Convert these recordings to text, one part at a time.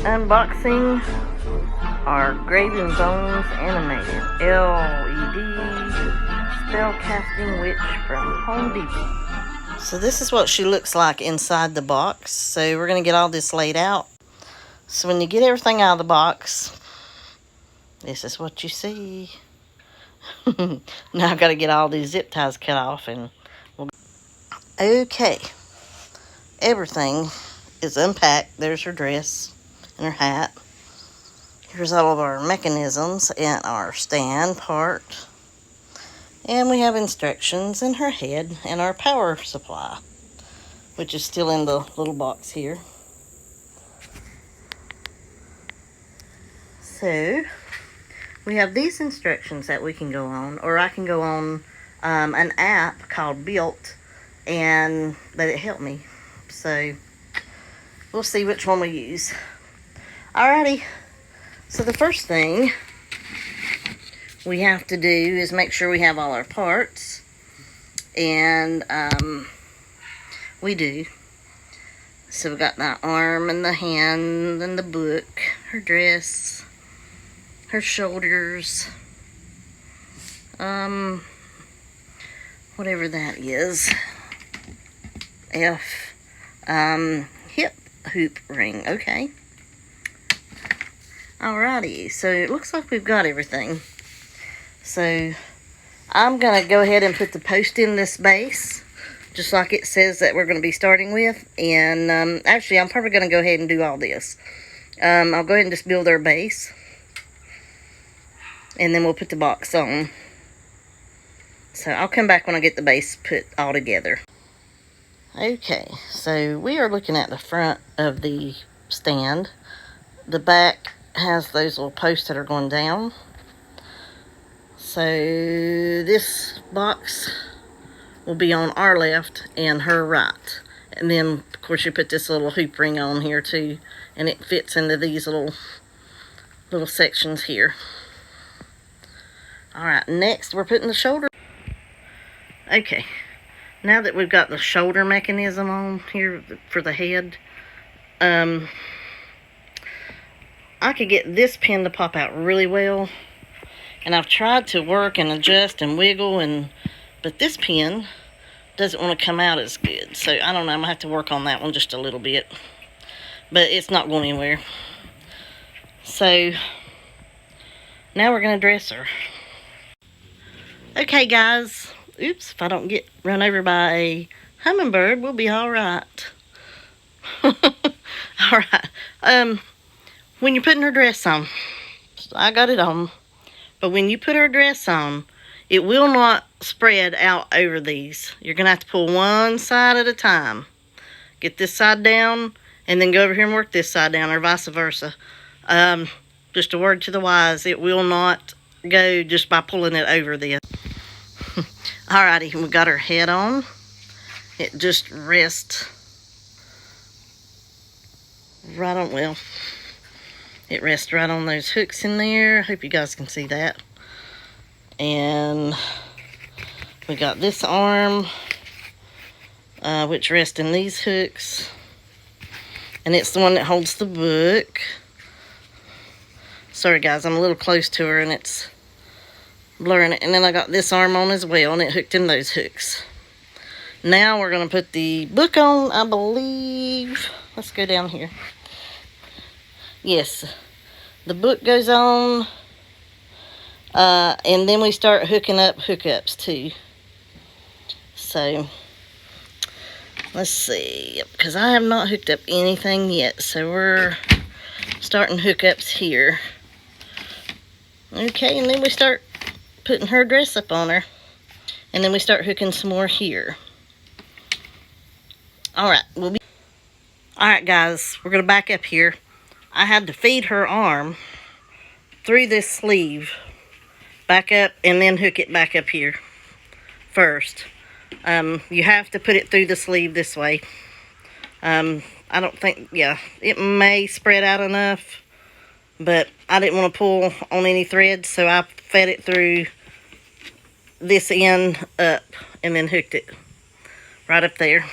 Unboxing our Graven Bones animated LED spellcasting witch from Home Depot. So this is what she looks like inside the box. So we're going to get all this laid out. So when you get everything out of the box, this is what you see. Now I've got to get all these zip ties cut off. Okay. Everything is unpacked. There's her dress and her hat. Here's all of our mechanisms and our stand part. And we have instructions and her head and our power supply, which is still in the little box here. So, we have these instructions that we can go on, or I can go on an app called Built and let it help me. So, we'll see which one we use. Alrighty. So the first thing we have to do is make sure we have all our parts. And we do. So we got the arm and the hand and the book, her dress, her shoulders, whatever that is. Hip hoop ring, okay. Alrighty, so it looks like we've got everything. So I'm going to go ahead and put the post in this base, just like it says that we're going to be starting with. And actually, I'm probably going to go ahead and do all this. I'll go ahead and just build our base. And then we'll put the box on. So I'll come back when I get the base put all together. Okay, so we are looking at the front of the stand. The back has those little posts that are going down. So this box will be on our left and her right. And then, of course, you put this little hoop ring on here too, and it fits into these little sections here. Alright, next we're putting the shoulder. Okay, now that we've got the shoulder mechanism on here for the head, I could get this pin to pop out really well. And I've tried to work and adjust and wiggle, but this pin doesn't want to come out as good. So I don't know, I'm going to have to work on that one just a little bit. But it's not going anywhere. So now we're going to dress her. Okay guys, oops, if I don't get run over by a hummingbird, we'll be alright. Alright, when you're putting her dress on, I got it on, but when you put her dress on, it will not spread out over these. You're going to have to pull one side at a time. Get this side down, and then go over here and work this side down, or vice versa. Just a word to the wise, it will not go just by pulling it over this. Alrighty, we got her head on. It just rests right on, well, it rests right on those hooks in there. Hope you guys can see that. And we got this arm, which rests in these hooks. And it's the one that holds the book. Sorry guys, I'm a little close to her and it's blurring it. And then I got this arm on as well, and it hooked in those hooks. Now we're going to put the book on, I believe. Let's go down here. Yes, the book goes on, and then we start hooking up hookups too. So, let's see, because I have not hooked up anything yet, so we're starting hookups here. Okay, and then we start putting her dress up on her, and then we start hooking some more here. Alright, Alright guys, we're going to back up here. I had to feed her arm through this sleeve, back up, and then hook it back up here first. You have to put it through the sleeve this way. I don't think, yeah, it may spread out enough, but I didn't want to pull on any threads, so I fed it through this end up and then hooked it right up there.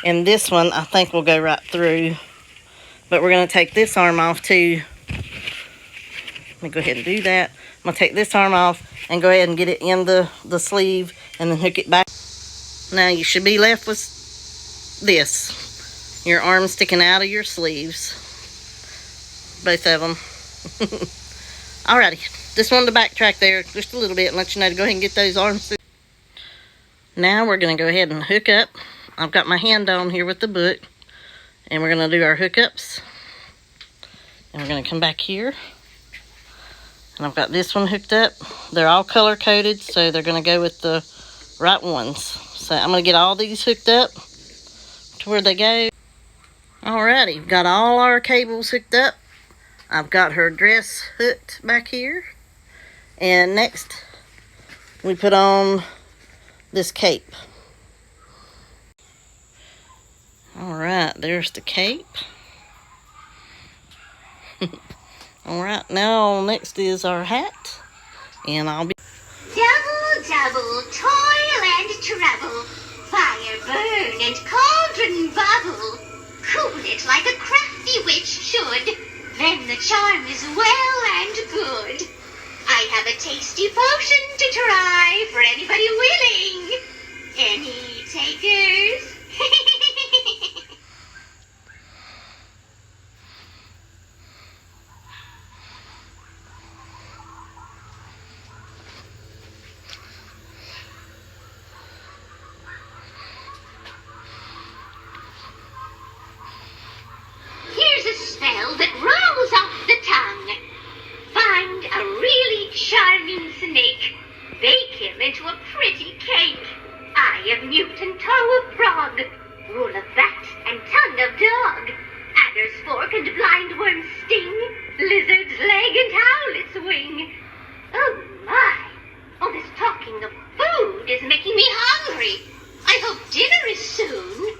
And this one I think will go right through But we're going to take this arm off too. Let me go ahead and do that. I'm going to take this arm off and go ahead and get it in the sleeve and then hook it back. Now you should be left with this. Your arm sticking out of your sleeves. Both of them. Alrighty. Just wanted to backtrack there just a little bit and let you know to go ahead and get those arms through. Now we're going to go ahead and hook up. I've got my hand on here with the book. And we're going to do our hookups. And we're going to come back here. And I've got this one hooked up. They're all color coded, so they're going to go with the right ones. So I'm going to get all these hooked up to where they go. Alrighty, got all our cables hooked up. I've got her dress hooked back here. And next, we put on this cape. Alright, there's the cape. Alright, now next is our hat. And I'll be... Double, double, toil and trouble. Fire burn and cauldron bubble. Cool it like a crafty witch should. Then the charm is well and good. I have a tasty potion to try for anybody willing. Any takers? Here's a spell that rolls off the tongue. Find a really charming snake. Bake him into a pretty cake. Eye of newt and toe of frog. Wool of bat and tongue of dog. Adder's fork and blind worm's sting. Lizard's leg and owlet's wing. Oh my! All this talking of food is making me hungry. I hope dinner is soon.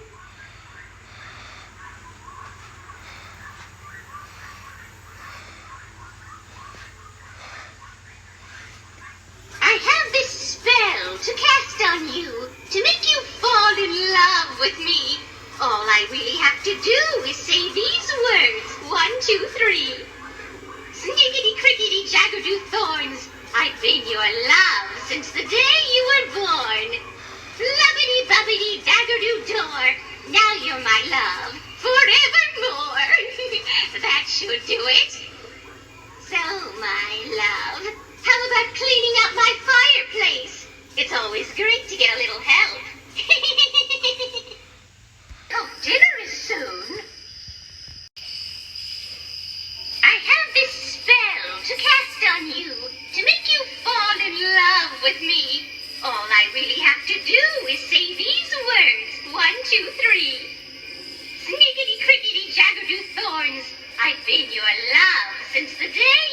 I have this spell to cast on you, to make you fall in love with me. All I really have to do is say these words, 1, 2, 3. Snickety crickety jaggadoo thorns, I've been your love since the day you were born. Lubbity bubbity daggadoo door, now you're my love forevermore. That should do it. So, my love, how about cleaning out my fireplace? It's always great to get a little help. Oh, dinner is soon. I have this spell to cast on you, to make you fall in love with me. All I really have to do is say these words, 1, 2, 3. Snickety crickety jaggadoo thorns, I've been your love since the day